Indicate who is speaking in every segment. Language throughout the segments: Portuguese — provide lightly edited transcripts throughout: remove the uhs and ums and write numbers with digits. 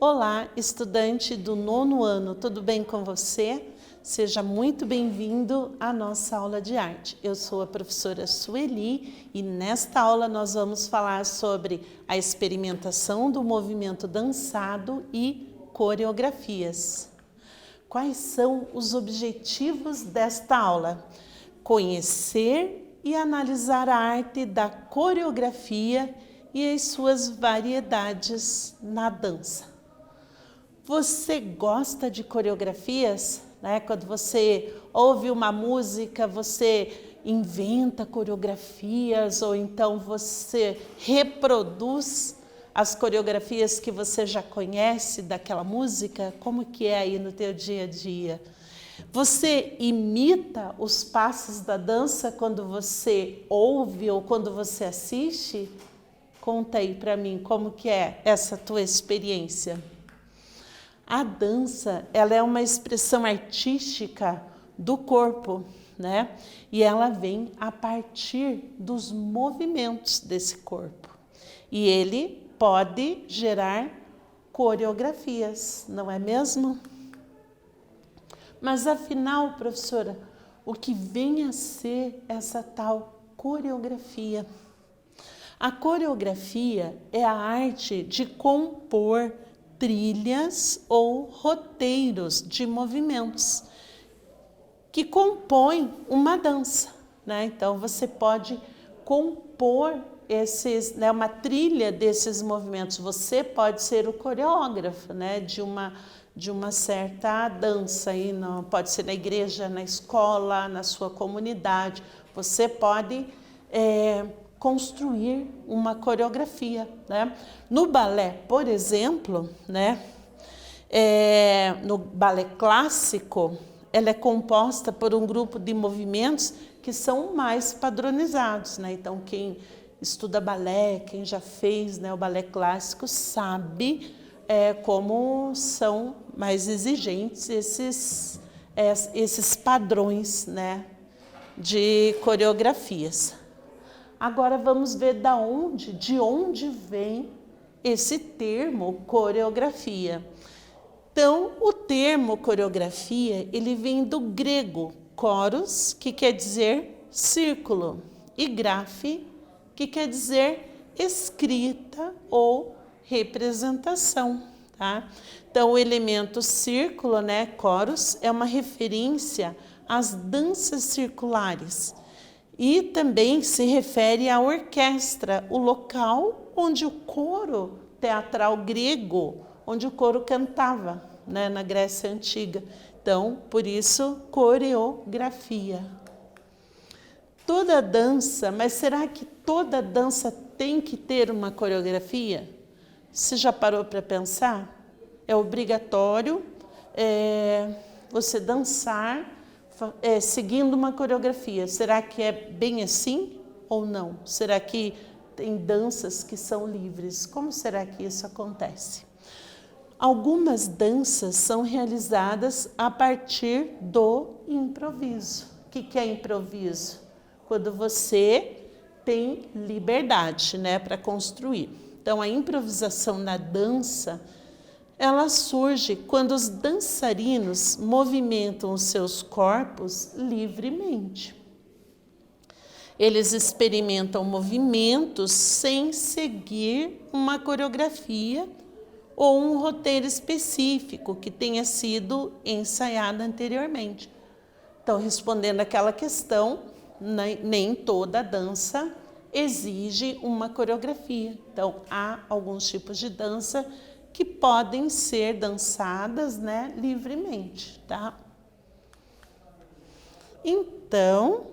Speaker 1: Olá, estudante do 9º ano, tudo bem com você? Seja muito bem-vindo à nossa aula de arte. Eu sou a professora Sueli e nesta aula nós vamos falar sobre a experimentação do movimento dançado e coreografias. Quais são os objetivos desta aula? Conhecer e analisar a arte da coreografia e as suas variedades na dança. Você gosta de coreografias? Quando você ouve uma música, você inventa coreografias ou então você reproduz as coreografias que você já conhece daquela música? Como que é aí no teu dia a dia? Você imita os passos da dança quando você ouve ou quando você assiste? Conta aí para mim como que é essa tua experiência. A dança, ela é uma expressão artística do corpo, né? E ela vem a partir dos movimentos desse corpo. E ele pode gerar coreografias, não é mesmo? Mas afinal, professora, o que vem a ser essa tal coreografia? A coreografia é a arte de compor trilhas ou roteiros de movimentos que compõem uma dança, né? Então você pode compor uma trilha desses movimentos. Você pode ser o coreógrafo, né? De uma certa dança aí, pode ser na igreja, na escola, na sua comunidade. Você pode construir uma coreografia, né? No balé, por exemplo, né? No balé clássico, ela é composta por um grupo de movimentos que são mais padronizados, né? Então, quem estuda balé, quem já fez, né, o balé clássico, sabe como são mais exigentes esses padrões, né, de coreografias. Agora vamos ver de onde vem esse termo coreografia. Então, o termo coreografia, ele vem do grego choros, que quer dizer círculo, e graphe, que quer dizer escrita ou representação, tá? Então, o elemento círculo, né, choros, é uma referência às danças circulares. E também se refere à orquestra, o local onde o coro teatral grego, onde o coro cantava, né, na Grécia Antiga. Então, por isso, coreografia. Toda dança, mas será que toda dança tem que ter uma coreografia? Você já parou para pensar? É obrigatório você dançar seguindo uma coreografia. Será que é bem assim ou não? Será que tem danças que são livres? Como será que isso acontece? Algumas danças são realizadas a partir do improviso. O que é improviso? Quando você tem liberdade, né, para construir. Então, a improvisação na dança, ela surge quando os dançarinos movimentam os seus corpos livremente. Eles experimentam movimentos sem seguir uma coreografia ou um roteiro específico que tenha sido ensaiado anteriormente. Então, respondendo àquela questão, nem toda dança exige uma coreografia. Então, há alguns tipos de dança que podem ser dançadas, né, livremente, tá? Então,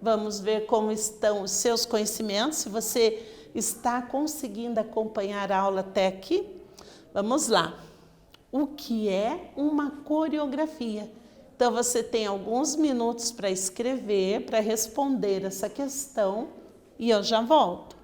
Speaker 1: vamos ver como estão os seus conhecimentos, se você está conseguindo acompanhar a aula até aqui. Vamos lá. O que é uma coreografia? Então, você tem alguns minutos para escrever, para responder essa questão, e eu já volto.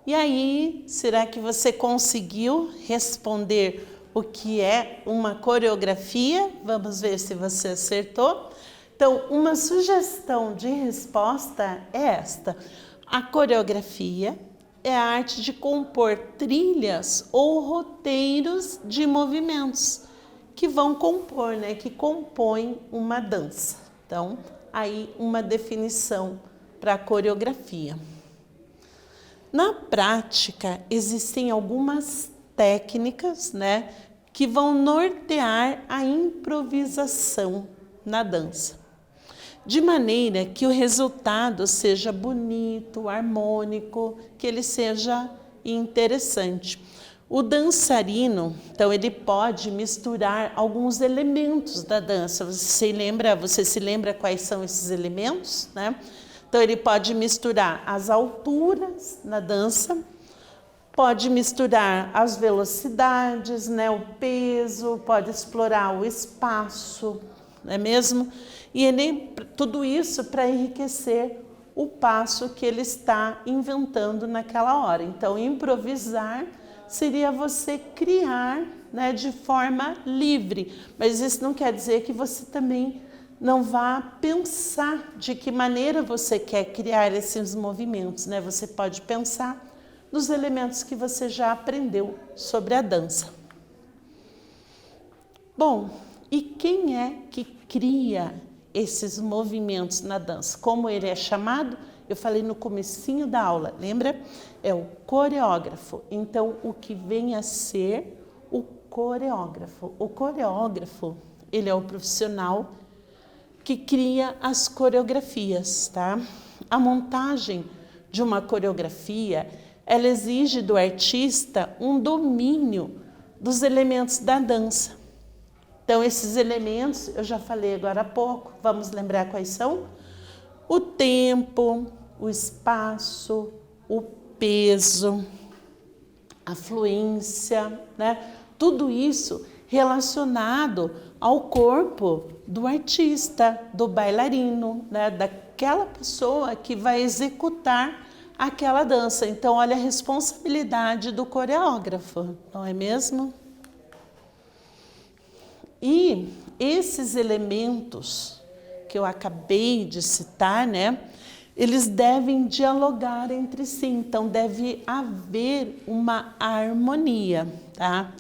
Speaker 1: E aí, será que você conseguiu responder o que é uma coreografia? Vamos ver se você acertou. Então, uma sugestão de resposta é esta. A coreografia é a arte de compor trilhas ou roteiros de movimentos que vão compor, né? Que compõem uma dança. Então, aí uma definição para a coreografia. Na prática, existem algumas técnicas, né, que vão nortear a improvisação na dança, de maneira que o resultado seja bonito, harmônico, que ele seja interessante. O dançarino, então, ele pode misturar alguns elementos da dança. Você se lembra quais são esses elementos, né? Então, ele pode misturar as alturas na dança, pode misturar as velocidades, né, o peso, pode explorar o espaço, não é mesmo? E tudo isso para enriquecer o passo que ele está inventando naquela hora. Então, improvisar seria você criar, né, de forma livre, mas isso não quer dizer que você também não vá pensar de que maneira você quer criar esses movimentos, né? Você pode pensar nos elementos que você já aprendeu sobre a dança. Bom, e quem é que cria esses movimentos na dança? Como ele é chamado? Eu falei no comecinho da aula, lembra? É o coreógrafo. Então, o que vem a ser o coreógrafo? O coreógrafo, ele é o profissional que cria as coreografias, tá? A montagem de uma coreografia, ela exige do artista um domínio dos elementos da dança. Então, esses elementos, eu já falei agora há pouco, vamos lembrar quais são? O tempo, o espaço, o peso, a fluência, né? Tudo isso relacionado ao corpo do artista, do bailarino, né? Daquela pessoa que vai executar aquela dança. Então, olha a responsabilidade do coreógrafo, não é mesmo? E esses elementos que eu acabei de citar, né? Eles devem dialogar entre si, então deve haver uma harmonia, tá?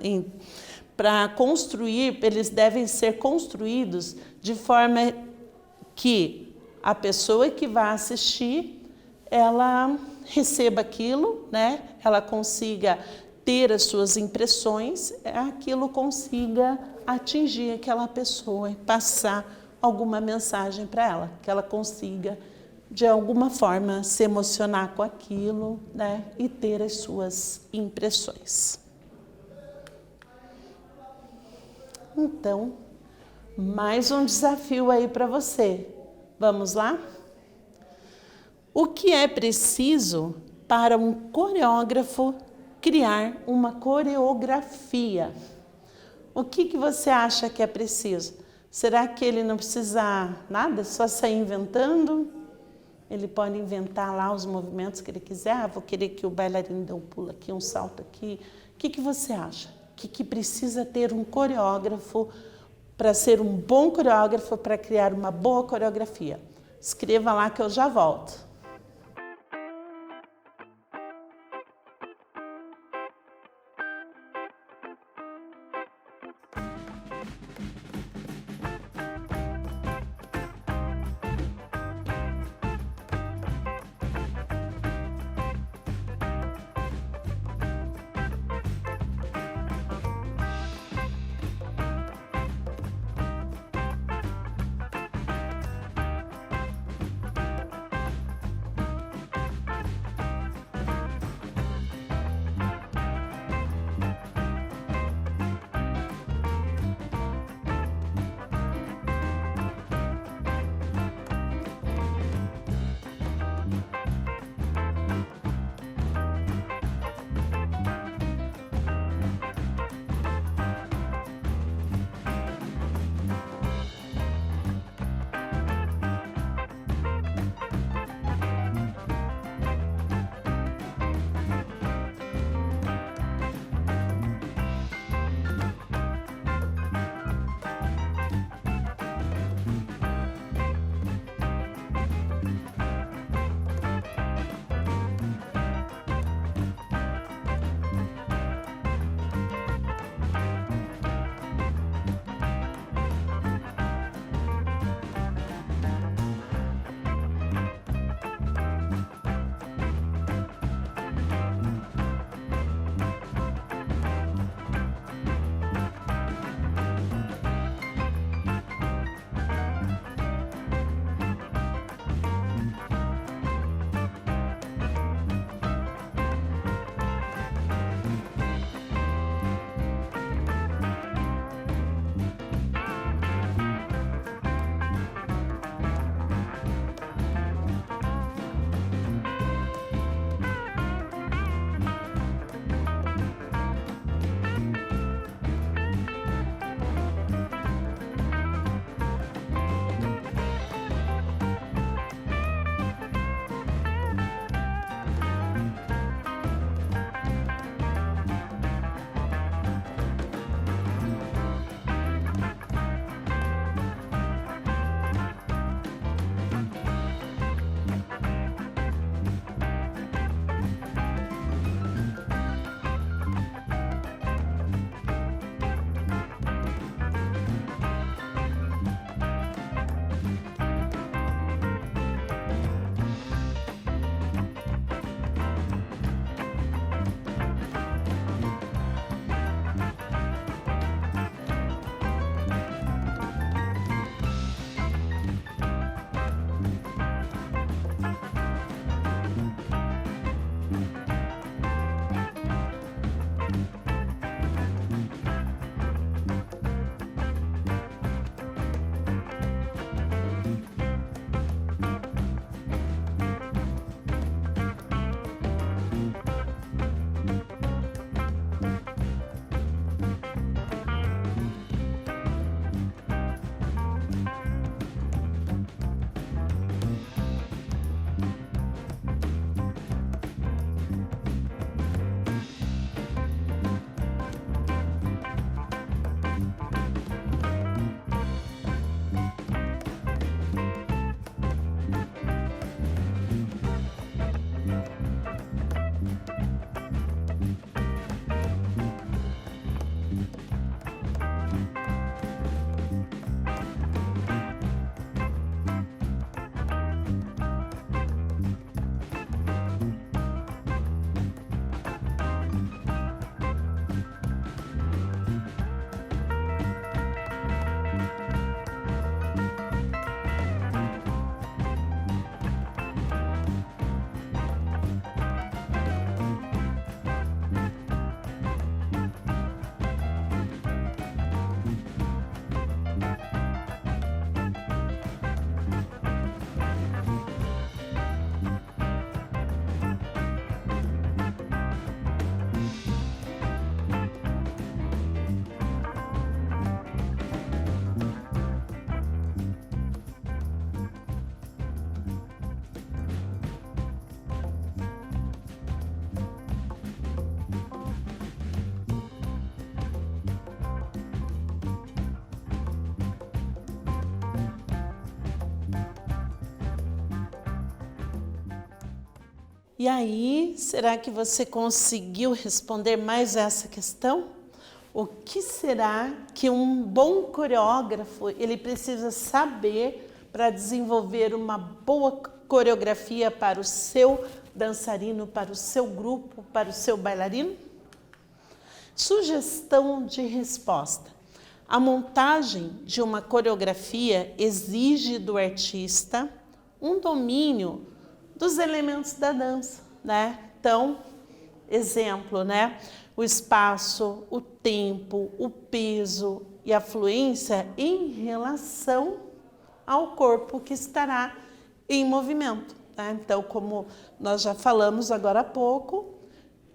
Speaker 1: Para construir, eles devem ser construídos de forma que a pessoa que vai assistir, ela receba aquilo, né? Ela consiga ter as suas impressões, aquilo consiga atingir aquela pessoa e passar alguma mensagem para ela, que ela consiga de alguma forma se emocionar com aquilo, né? E ter as suas impressões. Então, mais um desafio aí para você. Vamos lá? O que é preciso para um coreógrafo criar uma coreografia? O que você acha que é preciso? Será que ele não precisa nada, só sair inventando? Ele pode inventar lá os movimentos que ele quiser. Ah, vou querer que o bailarino dê um pulo aqui, um salto aqui. O que você acha? Que precisa ter um coreógrafo para ser um bom coreógrafo, para criar uma boa coreografia? Escreva lá que eu já volto. E aí, será que você conseguiu responder mais essa questão? O que será que um bom coreógrafo ele precisa saber para desenvolver uma boa coreografia para o seu dançarino, para o seu grupo, para o seu bailarino? Sugestão de resposta. A montagem de uma coreografia exige do artista um domínio dos elementos da dança, né? Então, exemplo, né? O espaço, o tempo, o peso e a fluência em relação ao corpo que estará em movimento, né? Então, como nós já falamos agora há pouco,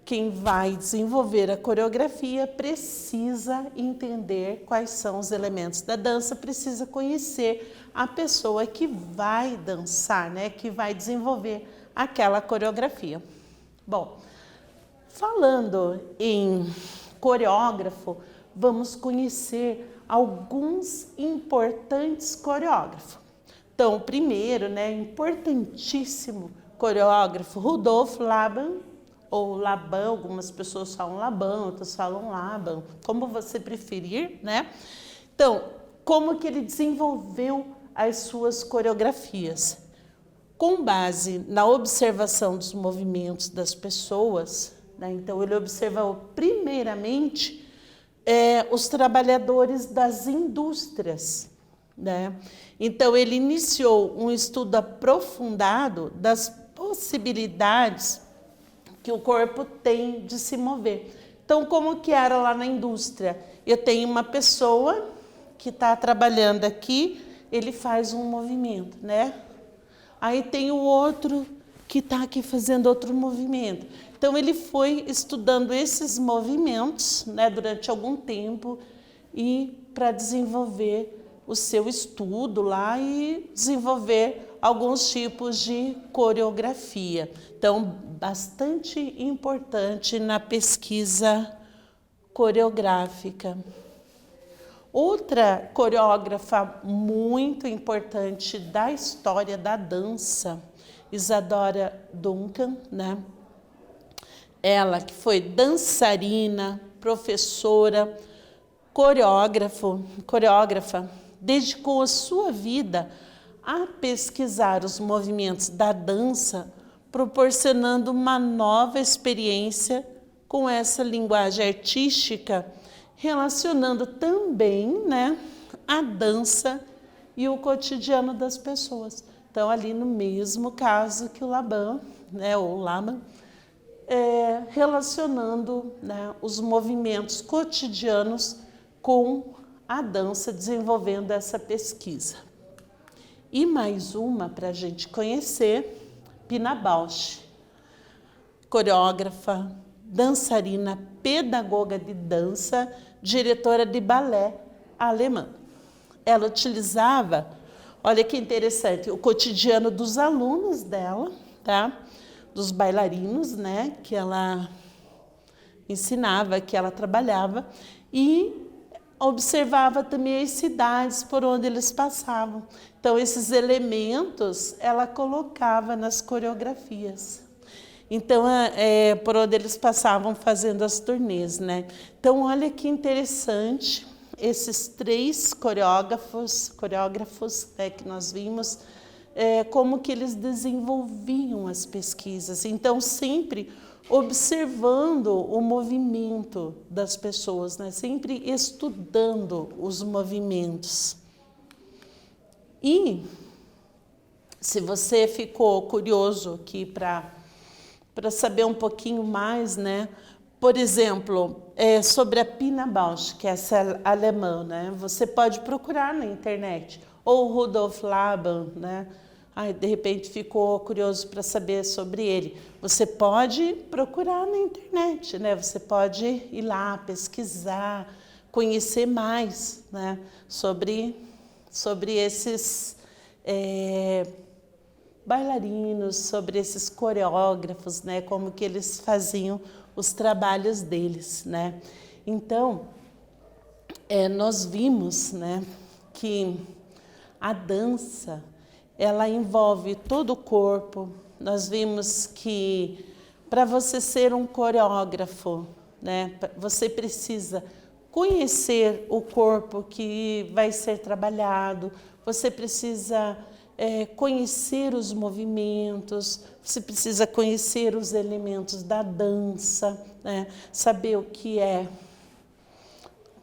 Speaker 1: quem vai desenvolver a coreografia precisa entender quais são os elementos da dança, precisa conhecer a pessoa que vai dançar, né? Que vai desenvolver aquela coreografia. Bom, falando em coreógrafo, vamos conhecer alguns importantes coreógrafos. Então, o primeiro, né, importantíssimo coreógrafo, Rudolf Laban, ou Laban, algumas pessoas falam Laban, outras falam Laban, como você preferir, né? Então, como que ele desenvolveu as suas coreografias? Com base na observação dos movimentos das pessoas, né? Então, ele observou primeiramente os trabalhadores das indústrias, né? Então, ele iniciou um estudo aprofundado das possibilidades que o corpo tem de se mover. Então, como que era lá na indústria? Eu tenho uma pessoa que está trabalhando aqui, ele faz um movimento, né? Aí tem o outro que está aqui fazendo outro movimento. Então, ele foi estudando esses movimentos, né, durante algum tempo e para desenvolver o seu estudo lá e desenvolver alguns tipos de coreografia. Então, bastante importante na pesquisa coreográfica. Outra coreógrafa muito importante da história da dança, Isadora Duncan, né? Ela que foi dançarina, professora, coreógrafa, dedicou a sua vida a pesquisar os movimentos da dança, proporcionando uma nova experiência com essa linguagem artística, relacionando também, né, a dança e o cotidiano das pessoas. Então, ali no mesmo caso que o Laban, né, ou Laban, relacionando, né, os movimentos cotidianos com a dança, desenvolvendo essa pesquisa. E mais uma para a gente conhecer, Pina Bausch, coreógrafa, dançarina, pedagoga de dança, diretora de balé alemã. Ela utilizava, olha que interessante, o cotidiano dos alunos dela, tá? Dos bailarinos, né? Que ela ensinava, que ela trabalhava, e observava também as cidades por onde eles passavam. Então, esses elementos ela colocava nas coreografias. Então, por onde eles passavam fazendo as turnês, né? Então, olha que interessante, esses três coreógrafos, né, que nós vimos, como que eles desenvolviam as pesquisas. Então, sempre observando o movimento das pessoas, né? Sempre estudando os movimentos. E, se você ficou curioso aqui para saber um pouquinho mais, né? Por exemplo, sobre a Pina Bausch, que é essa alemã, né? Você pode procurar na internet, ou Rudolf Laban, né? Ai, de repente ficou curioso para saber sobre ele. Você pode procurar na internet, né? Você pode ir lá, pesquisar, conhecer mais, né? sobre esses bailarinos, sobre esses coreógrafos, né? Como que eles faziam os trabalhos deles, né? Então, nós vimos, né, que a dança ela envolve todo o corpo, nós vimos que para você ser um coreógrafo, né, você precisa conhecer o corpo que vai ser trabalhado, você precisa conhecer os movimentos, você precisa conhecer os elementos da dança, né, saber o que é,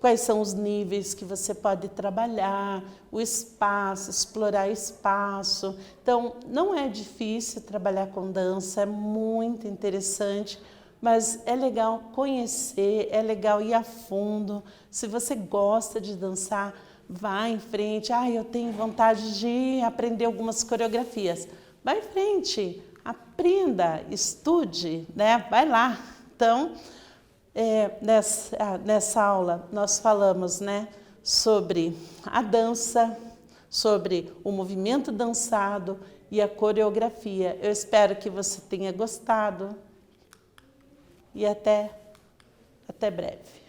Speaker 1: quais são os níveis que você pode trabalhar, o espaço, explorar espaço. Então, não é difícil trabalhar com dança, é muito interessante, mas é legal conhecer, é legal ir a fundo. Se você gosta de dançar, vá em frente. Eu tenho vontade de aprender algumas coreografias. Vai em frente, aprenda, estude, né? Vai lá. Então, nessa aula nós falamos, né, sobre a dança, sobre o movimento dançado e a coreografia. Eu espero que você tenha gostado e até breve.